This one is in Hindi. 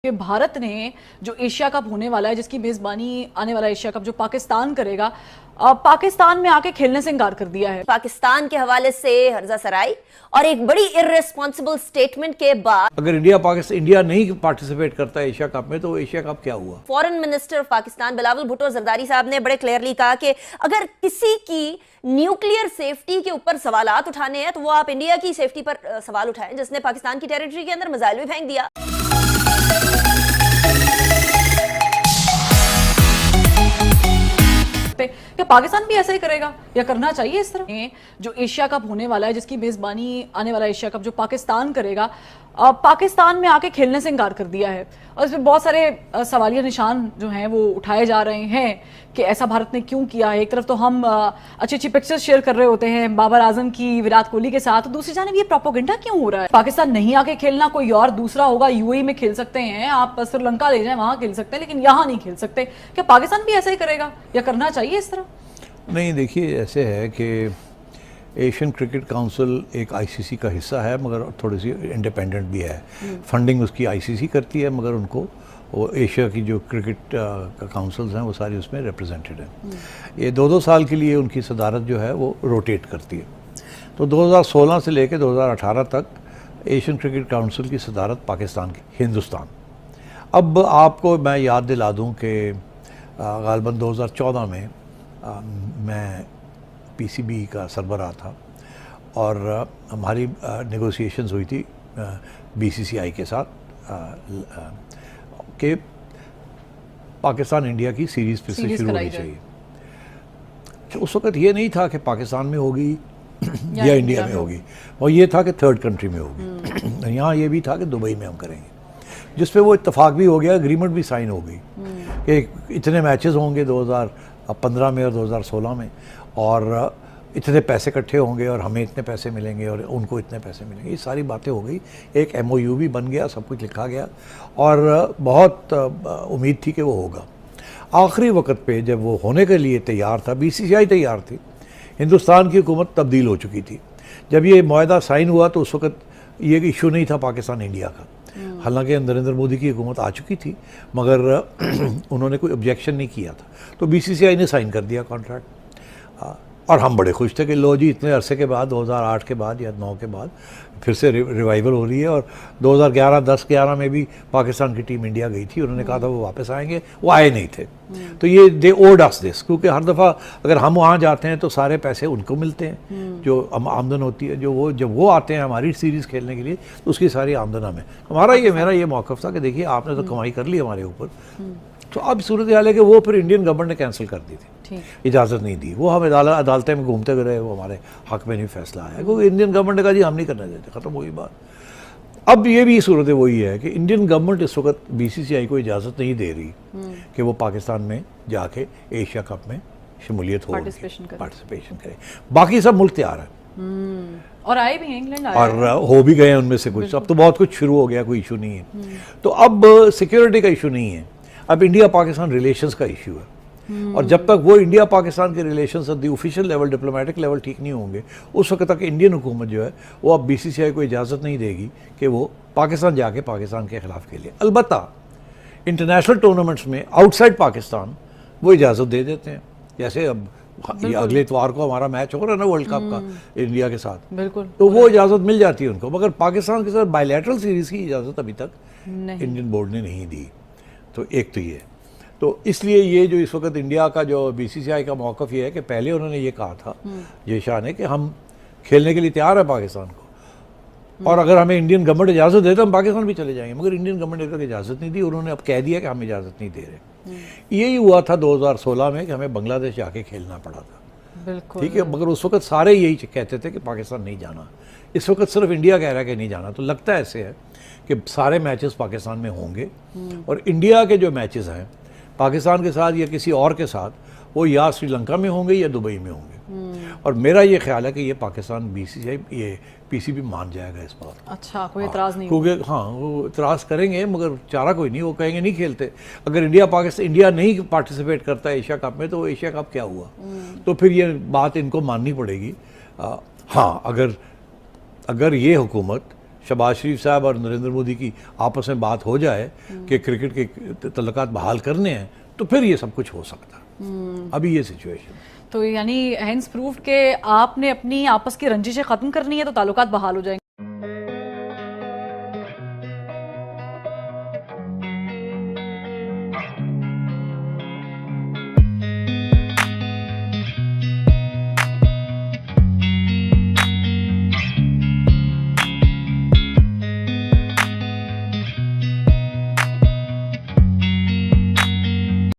कि भारत ने जो एशिया कप होने वाला है, जिसकी मेजबानी आने वाला एशिया कप जो पाकिस्तान करेगा, पाकिस्तान में आके खेलने से इनकार कर दिया है। पाकिस्तान के हवाले से हर्जा सराई और एक बड़ी इर्रेस्पॉन्सिबल स्टेटमेंट के बाद अगर इंडिया नहीं पार्टिसिपेट करता एशिया कप में तो एशिया कप क्या हुआ। Foreign minister of Pakistan Bilawal Bhutto Zardari साहब ने बड़े क्लियरली कहा कि अगर किसी की न्यूक्लियर सेफ्टी के ऊपर सवालात उठाने हैं तो वो आप इंडिया की सेफ्टी पर सवाल उठाएं, जिसने पाकिस्तान की टेरिटरी के अंदर मिसाइल भी फेंक दिया। क्या पाकिस्तान भी ऐसा ही करेगा या करना चाहिए इस तरह? जो एशिया कप होने वाला है, जिसकी मेजबानी आने वाला एशिया कप जो पाकिस्तान करेगा, पाकिस्तान में आके खेलने से इनकार कर दिया है और इसमें बहुत सारे सवालिया निशान जो हैं वो उठाए जा रहे हैं कि ऐसा भारत ने क्यों किया है। एक तरफ तो हम अच्छी अच्छी पिक्चर्स शेयर कर रहे होते हैं बाबर आजम की विराट कोहली के साथ, दूसरी जानिब ये प्रोपेगेंडा क्यों हो रहा है? पाकिस्तान नहीं आके खेलना, कोई और दूसरा होगा, यूएई में खेल सकते हैं, आप श्रीलंका ले जाएं वहां खेल सकते हैं, लेकिन यहाँ नहीं खेल सकते। क्या पाकिस्तान भी ऐसा ही करेगा या करना चाहिए इस तरह? नहीं, देखिए ऐसे है कि एशियन क्रिकेट काउंसिल एक आईसीसी का हिस्सा है मगर थोड़ी सी इंडिपेंडेंट भी है। फंडिंग उसकी आईसीसी करती है मगर उनको वो एशिया की जो क्रिकेट काउंसिल्स हैं वो सारी उसमें रिप्रेजेंटेड हैं। ये 2-2 साल के लिए उनकी सदारत जो है वो रोटेट करती है। तो 2016 से लेकर 2018 तक एशियन क्रिकेट काउंसिल की सदारत पाकिस्तान की हिंदुस्तान। अब आपको मैं याद दिला दूँ कि गालिबन 2014 में मैं पीसीबी का सरबराह था और हमारी नेगोशिएशंस हुई थी बीसीसीआई के साथ कि पाकिस्तान इंडिया की सीरीज़ फिर से शुरू होनी चाहिए। तो उस वक्त ये नहीं था कि पाकिस्तान में होगी या इंडिया में होगी, और ये था कि थर्ड कंट्री में होगी। यहाँ ये भी था कि दुबई में हम करेंगे, जिस पे वो इत्तेफाक भी हो गया, एग्रीमेंट भी साइन हो गई कि इतने मैचेस होंगे 2015 में और 2016 में, और इतने पैसे इकट्ठे होंगे और हमें इतने पैसे मिलेंगे और उनको इतने पैसे मिलेंगे। ये सारी बातें हो गई, एक एमओयू भी बन गया, सब कुछ लिखा गया और बहुत उम्मीद थी कि वो होगा। आखिरी वक्त पे जब वो होने के लिए तैयार था, बीसीसीआई तैयार थी, हिंदुस्तान की हुकूमत तब्दील हो चुकी थी। जब ये मुआहदा साइन हुआ तो उस वक्त ये इशू नहीं था पाकिस्तान इंडिया का, हालांकि नरेंद्र मोदी की हुकूमत आ चुकी थी मगर उन्होंने कोई ऑब्जेक्शन नहीं किया था। तो बीसीसीआई ने साइन कर दिया कॉन्ट्रैक्ट और हम बड़े खुश थे कि लो जी, इतने अरसे के बाद 2008 के बाद या 9 के बाद फिर से रिवाइवल हो रही है। और 2010-11 में भी पाकिस्तान की टीम इंडिया गई थी, उन्होंने कहा था वो वापस आएंगे, वो आए नहीं थे। तो ये दे ओड अस दिस, क्योंकि हर दफ़ा अगर हम वहाँ जाते हैं तो सारे पैसे उनको मिलते हैं, जो आमदन होती है, जो वो जब वो आते हैं हमारी सीरीज़ खेलने के लिए तो उसकी सारी आमदन हमें। मेरा ये मौक़िफ़ था कि देखिए आपने तो कमाई कर ली हमारे ऊपर। तो अब सूरत हाल है कि वो फिर इंडियन गवर्नमेंट ने कैंसिल कर दी थी, इजाज़त नहीं दी। वो हम अदालतें में घूमते रहे, वो हमारे हक़ में नहीं फैसला आया, क्योंकि इंडियन गवर्नमेंट ने कहा जी हम नहीं करना चाहते, ख़त्म हुई बात। अब ये भी सूरत वही है कि इंडियन गवर्नमेंट इस वक्त बीसीसीआई को इजाज़त नहीं दे रही कि वो पाकिस्तान में जाके एशिया कप में शमूलियत हो, पार्टिसिपेशन करे। बाकी सब मुल्क तैयार है और आए भी हैं, इंग्लैंड आए और हो भी गए हैं उनमें से कुछ। अब तो बहुत कुछ शुरू हो गया, कोई इशू नहीं है। तो अब सिक्योरिटी का इशू नहीं है, अब इंडिया पाकिस्तान रिलेशंस का इशू है। और जब तक वो इंडिया पाकिस्तान के relations at the official level, diplomatic level ठीक नहीं होंगे, उस वक्त तक इंडियन हुकूमत जो है वो अब बीसीसीआई को इजाज़त नहीं देगी कि वो पाकिस्तान जाके पाकिस्तान के खिलाफ खेले। अलबत्ता इंटरनेशनल टूर्नामेंट्स में आउटसाइड पाकिस्तान वो इजाज़त दे देते हैं, जैसे अब ये अगले इतवार को हमारा मैच हो रहा है ना वर्ल्ड कप का इंडिया के साथ, बिल्कुल, तो वो इजाज़त मिल जाती है उनको। मगर पाकिस्तान के साथ बायलैटरल सीरीज़ की इजाज़त अभी तक इंडियन बोर्ड ने नहीं दी। तो एक तो ये, तो इसलिए ये जो इस वक्त इंडिया का जो बीसीसीआई का मौक़िफ़ ये है कि पहले उन्होंने ये कहा था जयशाह ने कि हम खेलने के लिए तैयार है पाकिस्तान को, और अगर हमें इंडियन गवर्नमेंट इजाज़त दे तो हम पाकिस्तान भी चले जाएंगे। मगर इंडियन गवर्नमेंट ने तक इजाज़त नहीं दी, उन्होंने अब कह दिया कि हम इजाज़त नहीं दे रहे। यही हुआ था 2016 में कि हमें बांग्लादेश जाके खेलना पड़ा था, ठीक है। मगर उस वक्त सारे यही कहते थे कि पाकिस्तान नहीं जाना। इस वक्त सिर्फ इंडिया कह रहा है कि नहीं जाना। तो लगता है ऐसे है कि सारे मैचेस पाकिस्तान में होंगे और इंडिया के जो मैचेस हैं पाकिस्तान के साथ या किसी और के साथ, वो या श्रीलंका में होंगे या दुबई में होंगे। और मेरा ये ख्याल है कि ये पाकिस्तान बीसीसीआई ये पीसीबी मान जाएगा इस बार। अच्छा, कोई एतराज़ नहीं, क्योंकि हाँ वो एतराज़ करेंगे मगर चारा कोई नहीं, वो कहेंगे नहीं खेलते। अगर इंडिया नहीं पार्टिसिपेट करता एशिया कप में तो वो एशिया कप क्या हुआ। तो फिर ये बात इनको माननी पड़ेगी। हाँ, अगर ये हुकूमत शहबाज शरीफ साहब और नरेंद्र मोदी की आपस में बात हो जाए कि क्रिकेट के तल्लुकात बहाल करने हैं, तो फिर ये सब कुछ हो सकता है। अभी ये सिचुएशन, तो यानी हेंस प्रूफ के आपने अपनी आपस की रंजिशें खत्म करनी है तो ताल्लुकात बहाल हो जाएंगे।